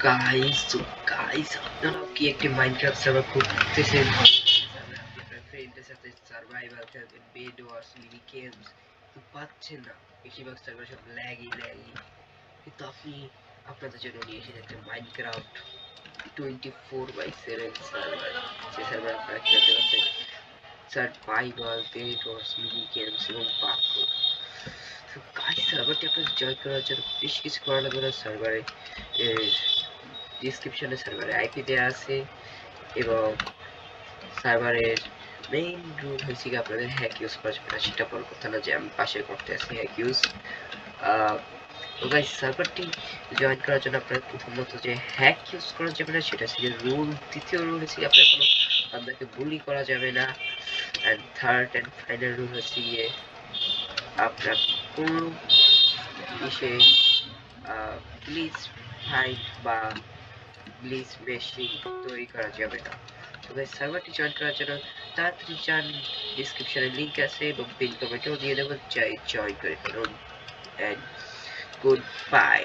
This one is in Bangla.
গাইস আপনারা কি একটি মাইনক্রাফট সার্ভার খুঁজতেছেন? আপনার ফ্রেন্ডের সাথে সার্ভাইভাল খেলবেন, বেড ওয়ার্স, মিনি গেমস, তো পাচ্ছেন না। বেশিরভাগ সার্ভার সব ল্যাগই, কিন্তু আপনি আপনাদের জন্য নিয়ে এসে যাচ্ছেন মাইনক্রাফট 24/7 সার্ভার। যে সার্ভার আপনারা খেলতে পারছেন সার্ভাইভাল, বেড ওয়ার্স, মিনি গেমস এবং পার্কুর। তো গাইস সার্ভারটি আপনাদের জয়েন করার জন্য বেশ কিছু করা লাগবে না। সার্ভারে ডিসক্রিপশনে সার্ভারে আইপি দেওয়া আছে এবং সার্ভারের মেইন রুল হয়েছে কি আপনাদের হ্যাক ইউজ করা যাবে না। সেটা বড় কথা না যে আমি পাশের করতে আছি হ্যাক ইউজ। তো গাইস সার্ভারটি জয়েন করার জন্য আপনার প্রথমত যে হ্যাক ইউজ করা যাবে না সেটা হচ্ছে রুল। দ্বিতীয় রুল হচ্ছে আপনার কোনো বান্দাকে বুলি করা যাবে না। And third and final rule হচ্ছে গিয়ে আপনার কোনো ইসে প্লিজ ফাইন্ড বা ব্লিজ মেশিন তৈরি করা যাবে না। তো গাইস সার্ভারটি জয়েন করার জন্য তাড়াতাড়ি যান, ডিসক্রিপশনে লিংক আছে এবং পিন কমেন্টেও দিয়ে দেবো, চাই জয়েন করে ফেলুন। And good bye.